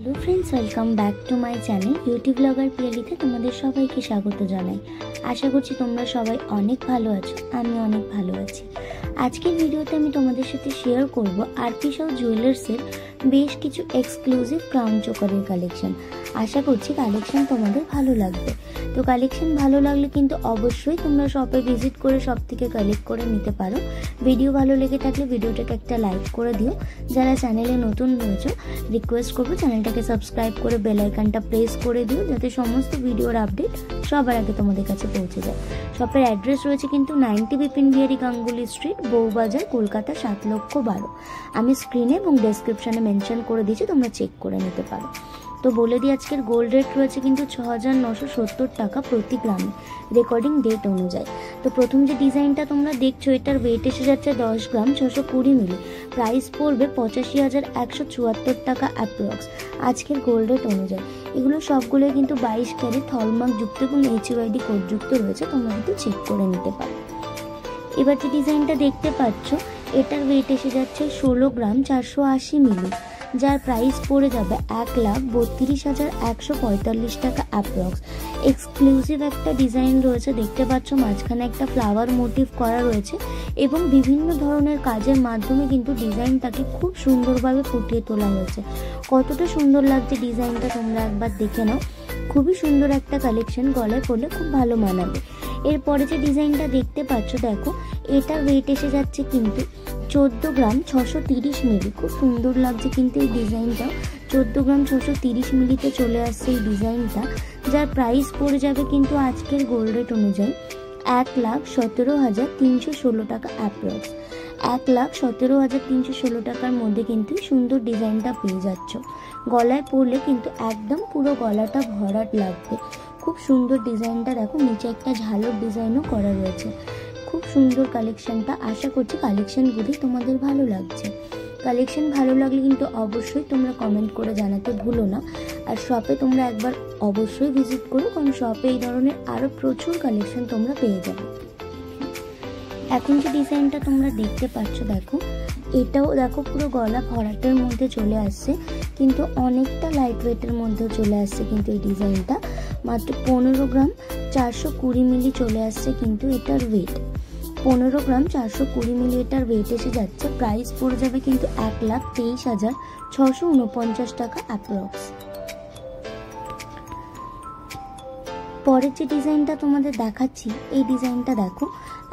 Hello friends, welcome back to my channel beauty blogger पियालिते तुम्हारे सबाइके स्वागत जानाई। आशा करছি তোমরা সবাই অনেক ভালো আছো, আমি অনেক ভালো আছি। আজকের ভিডিওতে আমি তোমাদের সাথে শেয়ার করব আরপি শাহ জুয়েলার্সের বেশ কিছু এক্সক্লুসিভ ক্রাউন চোকারের কালেকশন। আশা করছি কালেকশন তোমাদের ভালো লাগবে। তো কালেকশন ভালো লাগলে কিন্তু অবশ্যই তোমরা শপে ভিজিট করে সব থেকে কালেক্ট করে নিতে পারো। ভিডিও ভালো লেগে থাকলে ভিডিওটাকে একটা লাইক করে দিও। যারা চ্যানেলে নতুন রয়েছে রিকোয়েস্ট করবো চ্যানেলটাকে সাবস্ক্রাইব করে বেল আইকনটা প্রেস করে দিও, যাতে সমস্ত ভিডিওর আপডেট সবার আগে তোমাদের কাছে পৌঁছে যায়। শপের অ্যাড্রেস রয়েছে কিন্তু 90 বিপিন বিহারী গাঙ্গুলি স্ট্রিট, বউবাজার, কলকাতা 7,12,000। আমি স্ক্রিনে এবং ডেসক্রিপশনে মেনশন করে দিয়েছি, তোমরা চেক করে নিতে পারো। তো বলে দিই আজকের গোল্ড রেট রয়েছে কিন্তু 6,970 টাকা প্রতি গ্রামে, রেকর্ডিং ডেট অনুযায়ী। তো প্রথম যে ডিজাইনটা তোমরা দেখছো এটার ওয়েট এসে যাচ্ছে 10 গ্রাম 620 মিলি, প্রাইস পড়বে 85,174 টাকা অ্যাপ্রক্স আজকের গোল্ড রেট অনুযায়ী। এগুলো সবগুলো কিন্তু 22 ক্যারেট হলমার্ক যুক্ত এবং HUID কোড যুক্ত রয়েছে, তোমরা কিন্তু চেক করে নিতে পারো। এবার যে ডিজাইনটা দেখতে পাচ্ছ এটার ওয়েট এসে যাচ্ছে 16 গ্রাম 480 মিলি, যার প্রাইস পড়ে যাবে 1,32,145 টাকা অ্যাপ্রক্স। এক্সক্লুসিভ একটা ডিজাইন রয়েছে, দেখতে পাচ্ছ মাঝখানে একটা ফ্লাওয়ার মোটিভ করা রয়েছে এবং বিভিন্ন ধরনের কাজের মাধ্যমে কিন্তু ডিজাইনটাকে খুব সুন্দরভাবে ফুটিয়ে তোলা হয়েছে। কতটা সুন্দর লাগছে ডিজাইনটা তোমরা একবার দেখে নাও। খুবই সুন্দর একটা কালেকশন, গলায় পরলে খুব ভালো মানাবে। এরপরে যে ডিজাইনটা দেখতে পাচ্ছ দেখো, এটার ওয়েট এসে যাচ্ছে কিন্তু 14 গ্রাম 630 মিলি। খুব সুন্দর লাগছে কিন্তু এই ডিজাইনটা। 14 গ্রাম 630 মিলিতে চলে আসছে এই ডিজাইনটা, যার প্রাইস পড়ে যাবে কিন্তু আজকের গোল্ড রেট অনুযায়ী 1,17,316 টাকা অ্যাপ্রক্স। 1,17,316 টাকার মধ্যে কিন্তু সুন্দর ডিজাইনটা পেয়ে যাচ্ছ। গলায় পরলে কিন্তু একদম পুরো গলাটা ভরাট লাগবে। খুব সুন্দর ডিজাইনটা দেখো, নিচে একটা ঝালর ডিজাইনও করা রয়েছে। খুব সুন্দর কালেকশনটা। আশা করছি কালেকশনগুলি তোমাদের ভালো লাগছে। কালেকশন ভালো লাগলে কিন্তু অবশ্যই তোমরা কমেন্ট করে জানাতে ভুলো না। আর শপে তোমরা একবার অবশ্যই ভিজিট করো, কারণ শপে এই ধরনের আরও প্রচুর কালেকশন তোমরা পেয়ে যাবে। এখন যে ডিজাইনটা তোমরা দেখতে পাচ্ছ দেখো, এটাও দেখো পুরো গলা ভরাটের মধ্যে চলে আসছে, কিন্তু অনেকটা লাইট ওয়েটের মধ্যেও চলে আসছে কিন্তু এই ডিজাইনটা। মাত্র 15 গ্রাম 420 মিলি চলে আসছে কিন্তু এটার ওয়েট। 15 গ্রাম 420 মিলি এটার ওয়েট এসে যাচ্ছে। প্রাইস পড়ে যাবে কিন্তু 1,23,649 টাকা অ্যাপ্রক্স। পরের যে ডিজাইনটা তোমাদের দেখাচ্ছি এই ডিজাইনটা দেখো,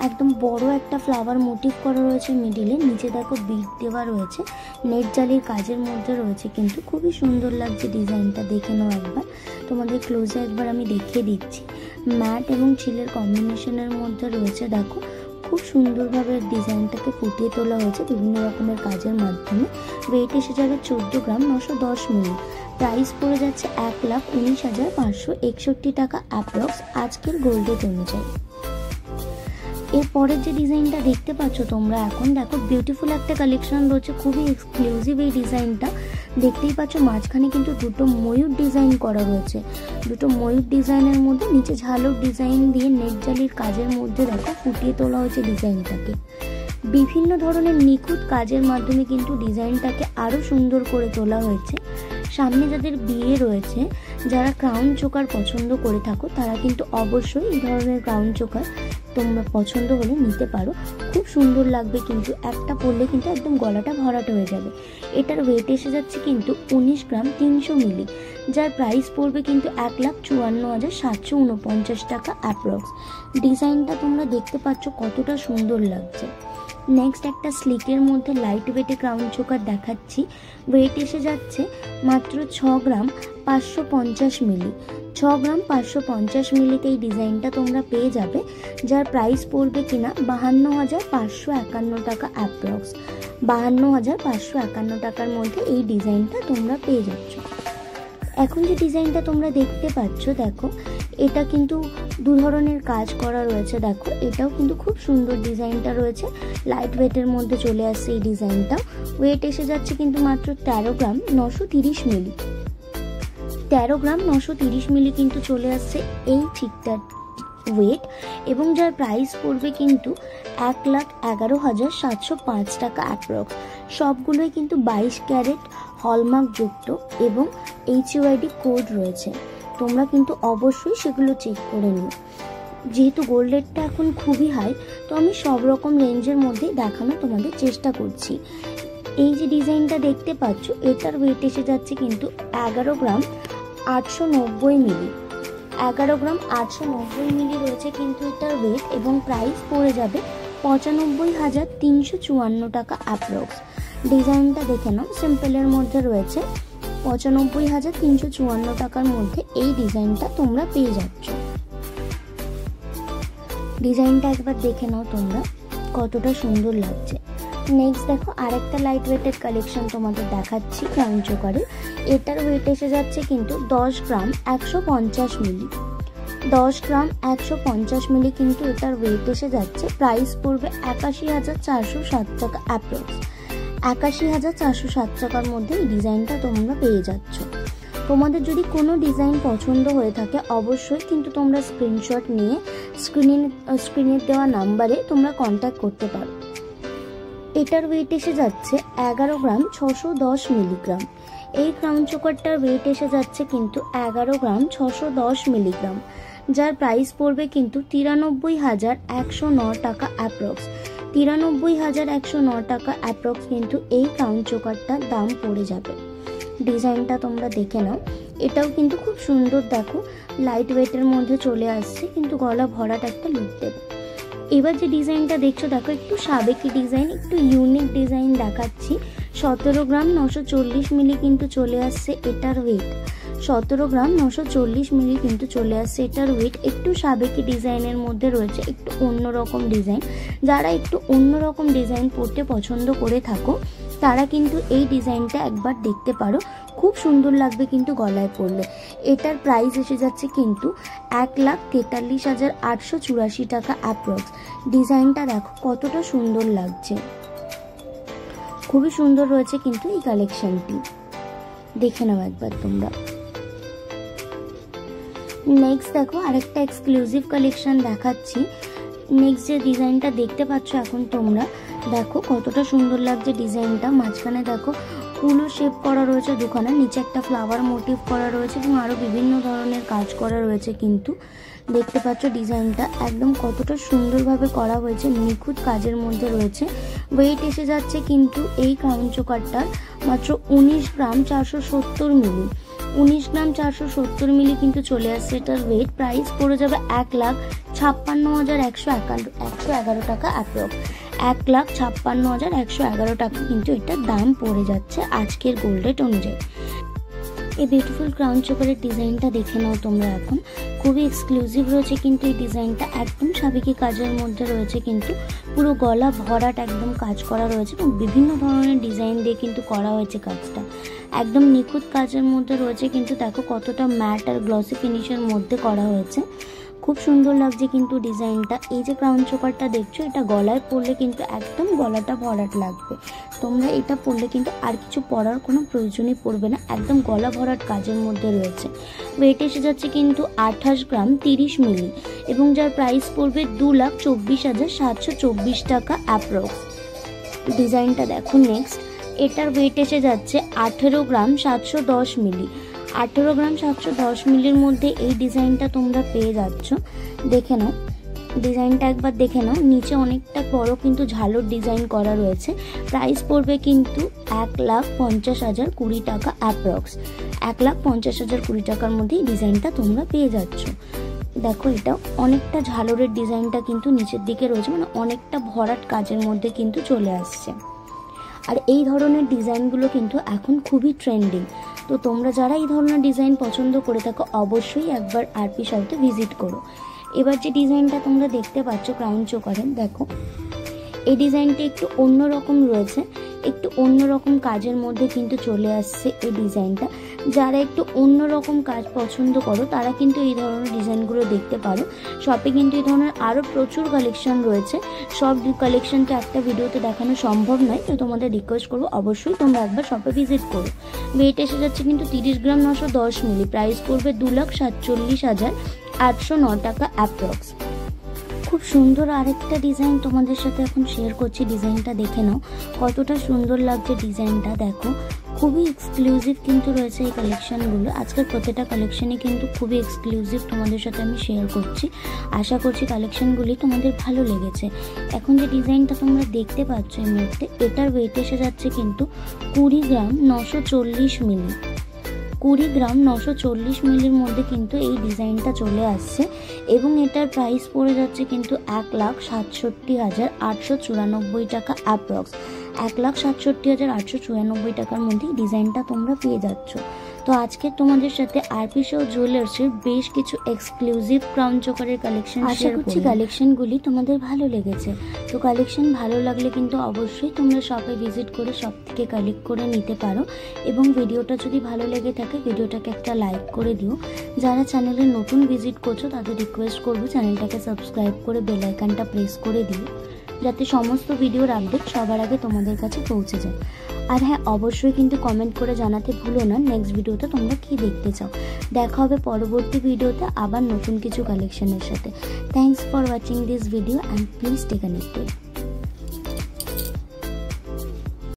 একদম বড় একটা ফ্লাওয়ার মোটিভ করা রয়েছে মিডিলে, নিচে দেখো বিট দেওয়া রয়েছে, নেট জালির কাজের মধ্যে রয়েছে কিন্তু খুবই সুন্দর লাগছে ডিজাইনটা। দেখে নাও একবার, তোমাদের ক্লোজে একবার আমি দেখিয়ে দিচ্ছি। ম্যাট এবং চিলের কম্বিনেশনের মধ্যে রয়েছে দেখো, খুব সুন্দরভাবে ডিজাইনটাকে ফুটিয়ে তোলা হয়েছে বিভিন্ন রকমের কাজের মাধ্যমে। ওয়েট এসে যাবে 14 গ্রাম 910 মিলি, প্রাইস পড়ে যাচ্ছে 1,19,561 টাকা অ্যাপ্রক্স আজকের গোল্ড রেট অনুযায়ী। এরপরের যে ডিজাইনটা দেখতে পাচ্ছ তোমরা এখন দেখো, বিউটিফুল একটা কালেকশন রয়েছে, খুবই এক্সক্লুসিভ এই ডিজাইনটা। দেখতেই পাচ্ছ মাঝখানে কিন্তু দুটো ময়ূর ডিজাইন করা রয়েছে। দুটো ময়ূর ডিজাইনের মধ্যে নিচে ঝালক ডিজাইন দিয়ে নেট জালির কাজের মধ্যে দেখো ফুটিয়ে তোলা হয়েছে ডিজাইনটাকে। বিভিন্ন ধরনের নিখুঁত কাজের মাধ্যমে কিন্তু ডিজাইনটাকে আরও সুন্দর করে তোলা হয়েছে। সামনে যাদের বিয়ে রয়েছে, যারা ক্রাউন চোকার পছন্দ করে থাকো তারা কিন্তু অবশ্যই এই ধরনের ক্রাউন চোকার তোমরা পছন্দ হলে নিতে পারো। খুব সুন্দর লাগবে কিন্তু, একটা পরলে কিন্তু একদম গলাটা ভরাট হয়ে যাবে। এটার ওয়েট এসে যাচ্ছে কিন্তু 19 গ্রাম 300 মিলি, যার প্রাইস পড়বে কিন্তু 1,54,749 টাকা অ্যাপ্রক্স। ডিজাইনটা তোমরা দেখতে পাচ্ছ কতটা সুন্দর লাগছে। নেক্সট একটা স্লিকের মধ্যে লাইট ওয়েটে ক্রাউন চোকার দেখাচ্ছি। ওয়েট এসে যাচ্ছে মাত্র 6 গ্রাম 550 মিলি। 6 গ্রাম 550 মিলিতে এই ডিজাইনটা তোমরা পেয়ে যাবে, যার প্রাইস পড়বে কিনা 52,551 টাকা অ্যাপ্রক্স। 52,551 টাকার মধ্যে এই ডিজাইনটা তোমরা পেয়ে যাচ্ছ। এখন যে ডিজাইনটা তোমরা দেখতে পাচ্ছ দেখো, এটা কিন্তু দু ধরনের কাজ করা রয়েছে। দেখো এটাও কিন্তু খুব সুন্দর ডিজাইনটা রয়েছে, লাইট ওয়েটের মধ্যে চলে আসছে এই ডিজাইনটা। ওয়েট এসে যাচ্ছে কিন্তু মাত্র 13 গ্রাম 930 মিলি। 13 গ্রাম 930 মিলি কিন্তু চলে আসছে এই ঠিকঠাক ওয়েট, এবং যার প্রাইস পড়বে কিন্তু 1,11,705 টাকা অ্যাপ্রক্স। সবগুলোই কিন্তু 22 ক্যারেট হলমার্ক যুক্ত এবং HUID কোড রয়েছে। তোমরা কিন্তু অবশ্যই সেগুলো চেক করে নিও। যেহেতু গোল্ড রেটটা এখন খুবই হাই, তো আমি সব রকম রেঞ্জের মধ্যেই দেখানো তোমাদের চেষ্টা করছি। এই যে ডিজাইনটা দেখতে পাচ্ছ, এটার ওয়েট এসে যাচ্ছে কিন্তু 11 গ্রাম 890 মিলি। 11 গ্রাম 890 মিলি রয়েছে কিন্তু এটার ওয়েট, এবং প্রাইস পড়ে যাবে 95,354 টাকা অ্যাপ্রক্স। ডিজাইনটা দেখে নাও, সিম্পলের মধ্যে রয়েছে। 95,354 টাকার মধ্যে এই ডিজাইনটা তোমরা পেয়ে যাচ্ছ। ডিজাইনটা একবার দেখে নাও তোমরা, কতটা সুন্দর লাগছে। নেক্সট দেখো, আরেকটা লাইট ওয়েটেড কালেকশন তোমাদের দেখাচ্ছি ক্রাউন চোকারের। এটার ওয়েট এসে যাচ্ছে কিন্তু 10 গ্রাম 150 মিলি। 10 গ্রাম 150 মিলি কিন্তু এটার ওয়েট এসে যাচ্ছে। প্রাইস পড়বে 81,407 টাকা অ্যাপ্রক্স। 81,407 টাকার মধ্যে এই ডিজাইনটা তোমরা পেয়ে যাচ্ছ। তোমাদের যদি কোনো ডিজাইন পছন্দ হয়ে থাকে অবশ্যই কিন্তু তোমরা স্ক্রিনশট নিয়ে স্ক্রিনে দেওয়া নাম্বারে তোমরা কন্ট্যাক্ট করতে পারো। এটার ওয়েট এসে যাচ্ছে 11 গ্রাম 610 মিলিগ্রাম। এই ক্রাউন চোকারটার ওয়েট এসে যাচ্ছে কিন্তু 11 গ্রাম 610 মিলিগ্রাম, যার প্রাইস পড়বে কিন্তু 93,109 টাকা অ্যাপ্রক্স। 93,109 টাকা অ্যাপ্রক্স কিন্তু এই ক্রাউন চোকারটার দাম পড়ে যাবে। ডিজাইনটা তোমরা দেখে নাও, এটাও কিন্তু খুব সুন্দর। দেখো, লাইট ওয়েটের মধ্যে চলে আসছে, কিন্তু গলা ভরাট একটা লুক দেবে। এবার যে ডিজাইনটা দেখছো, দেখো একটু সাবেকি ডিজাইন, একটু ইউনিক ডিজাইন দেখাচ্ছি। 17 গ্রাম 940 মিলি কিন্তু চলে আসছে এটার ওয়েট। 17 গ্রাম 940 মিলি কিন্তু চলে আসছে এটার ওয়েট। একটু সাবেকি ডিজাইনের মধ্যে রয়েছে, একটু অন্যরকম ডিজাইন। যারা একটু অন্যরকম ডিজাইন পরতে পছন্দ করে থাকো তারা কিন্তু এই ডিজাইনটা একবার দেখতে পারো, খুব সুন্দর লাগবে কিন্তু গলায় পরলে। এটার প্রাইস এসে যাচ্ছে কিন্তু 1,43,884 টাকা অ্যাপ্রক্স। ডিজাইনটা দেখো কতটা সুন্দর লাগছে, খুবই সুন্দর রয়েছে কিন্তু এই কালেকশনটি। দেখে নাও একবার তোমরা। নেক্সট দেখো, আরেকটা এক্সক্লুসিভ কালেকশন দেখাচ্ছি। নেক্সট যে ডিজাইনটা দেখতে পাচ্ছ এখন তোমরা, দেখো কতটা সুন্দর লাগছে ডিজাইনটা। মাঝখানে দেখো ফুলও শেপ করা রয়েছে দুখানা, নিচে একটা ফ্লাওয়ার মোটিভ করা রয়েছে এবং আরও বিভিন্ন ধরনের কাজ করা রয়েছে কিন্তু। দেখতে পাচ্ছ ডিজাইনটা একদম কতটা সুন্দরভাবে করা হয়েছে, নিখুঁত কাজের মধ্যে রয়েছে। ওয়েট এসে যাচ্ছে কিন্তু এই ক্রাউন চোকারটার মাত্র 19 গ্রাম 470 মিলি। 19 গ্রাম 470 মিলি কিন্তু চলে আসছে এটার ওয়েট। প্রাইস পড়ে যাবে 1,56,111 টাকা অ্যাপ্রক্স। 1,56,111 টাকা কিন্তু এটার দাম পড়ে যাচ্ছে আজকের গোল্ড রেট অনুযায়ী। এই বিউটিফুল ক্রাউন চোকারের ডিজাইনটা দেখে নাও তোমরা এখন, খুবই এক্সক্লুসিভ রয়েছে কিন্তু এই ডিজাইনটা। একদম সাবেকি কাজের মধ্যে রয়েছে কিন্তু, পুরো গলা ভরাট একদম কাজ করা রয়েছে এবং বিভিন্ন ধরনের ডিজাইন দিয়ে কিন্তু করা হয়েছে কাজটা। একদম নিখুঁত কাজের মধ্যে রয়েছে কিন্তু। দেখো কতটা ম্যাট আর গ্লসি ফিনিশের মধ্যে করা হয়েছে, খুব সুন্দর লাগছে কিন্তু ডিজাইনটা। এই যে ক্রাউন চোকারটা দেখছো, এটা গলায় পরলে কিন্তু একদম গলাটা ভরাট লাগবে। তোমরা এটা পরলে কিন্তু আর কিছু পরার কোনো প্রয়োজনই পড়বে না, একদম গলা ভরাট কাজের মধ্যে রয়েছে। ওয়েট এসে যাচ্ছে কিন্তু 28 গ্রাম 30 মিলি এবং যার প্রাইস পড়বে 2,24,724 টাকা অ্যাপ্রক্স। ডিজাইনটা দেখো নেক্সট, এটার ওয়েট এসে যাচ্ছে 18 গ্রাম 710 মিলি। 18 গ্রাম 710 মিলির মধ্যে এই ডিজাইনটা তোমরা পেয়ে যাচ্ছ। দেখে নাও ডিজাইনটা একবার, দেখে নাও। নিচে অনেকটা বড় কিন্তু ঝালর ডিজাইন করা রয়েছে। প্রাইস পড়বে কিন্তু 1,50,020 টাকা অ্যাপ্রক্স। 1,50,020 টাকার মধ্যে এই ডিজাইনটা তোমরা পেয়ে যাচ্ছ। দেখো এটা অনেকটা ঝালরের ডিজাইনটা কিন্তু নিচের দিকে রয়েছে, মানে অনেকটা ভরাট কাজের মধ্যে কিন্তু চলে আসছে। আর এই ধরনের ডিজাইনগুলো কিন্তু এখন খুবই ট্রেন্ডিং। তো তোমরা যারা এই ধরনের ডিজাইন পছন্দ করে থাকো অবশ্যই একবার আরপি শপে ভিজিট করো। এবার যে ডিজাইনটা তোমরা দেখতে পাচ্ছ ক্রাউন চোকারের, দেখো এই ডিজাইনটা একটু অন্যরকম রয়েছে, একটু অন্যরকম কাজের মধ্যে কিন্তু চলে আসছে এই ডিজাইনটা। যারা একটু অন্যরকম কাজ পছন্দ করো তারা কিন্তু এই ধরনের ডিজাইনগুলো দেখতে পারো। শপে কিন্তু এই ধরনের আরও প্রচুর কালেকশন রয়েছে, সব কালেকশনকে একটা ভিডিওতে দেখানো সম্ভব নয়। তো তোমাদের রিকোয়েস্ট করবো অবশ্যই তোমরা একবার শপে ভিজিট করো। ওয়েট এসে যাচ্ছে কিন্তু 30 গ্রাম 910 মিলি। প্রাইস পড়বে 2,47,809 টাকা অ্যাপ্রক্স। খুব সুন্দর আরেকটা ডিজাইন তোমাদের সাথে এখন শেয়ার করছি। ডিজাইনটা দেখে নাও কতটা সুন্দর লাগছে ডিজাইনটা। দেখো খুবই এক্সক্লুসিভ কিন্তু রয়েছে এই কালেকশানগুলো। আজকের প্রত্যেকটা কালেকশানই কিন্তু খুবই এক্সক্লুসিভ তোমাদের সাথে আমি শেয়ার করছি। আশা করছি কালেকশানগুলি তোমাদের ভালো লেগেছে। এখন যে ডিজাইনটা তোমরা দেখতে পাচ্ছ এই মুহূর্তে, এটার ওয়েট এসে যাচ্ছে কিন্তু 20 গ্রাম 940 মিলি। 20 গ্রাম 940 মিলির মধ্যে কিন্তু এই ডিজাইনটা চলে আসছে এবং এটার প্রাইস পড়ে যাচ্ছে কিন্তু 1,67,894 টাকা অ্যাপ্রক্স। 1,67,894 টাকার মধ্যে এই ডিজাইনটা তোমরা পেয়ে যাচ্ছ। তো আজকে তোমাদের সাথে আরপি শো জুয়েলার্সের বেশ কিছু এক্সক্লুসিভ ক্রাউন চোকারের কালেকশন শেয়ার করছি। কালেকশনগুলি তোমাদের ভালো লেগেছে, তো কালেকশন ভালো লাগলে কিন্তু অবশ্যই তোমরা শপে ভিজিট করে শপ থেকে কালেক্ট করে নিতে পারো। এবং ভিডিওটা যদি ভালো লেগে থাকে ভিডিওটাকে একটা লাইক করে দিও। যারা চ্যানেলে নতুন ভিজিট করছো তাদের রিকোয়েস্ট করবো চ্যানেলটাকে সাবস্ক্রাইব করে বেল আইকনটা প্রেস করে দিও, যাতে সমস্ত ভিডিওর আপডেট সবার আগে তোমাদের কাছে পৌঁছে যায়। আর হ্যাঁ, অবশ্যই কিন্তু কমেন্ট করে জানাতে ভুলো না নেক্সট ভিডিওতে তোমরা কী দেখতে চাও। দেখা হবে পরবর্তী ভিডিওতে আবার নতুন কিছু কালেকশনের সাথে। Thanks for watching this video and please stay connected.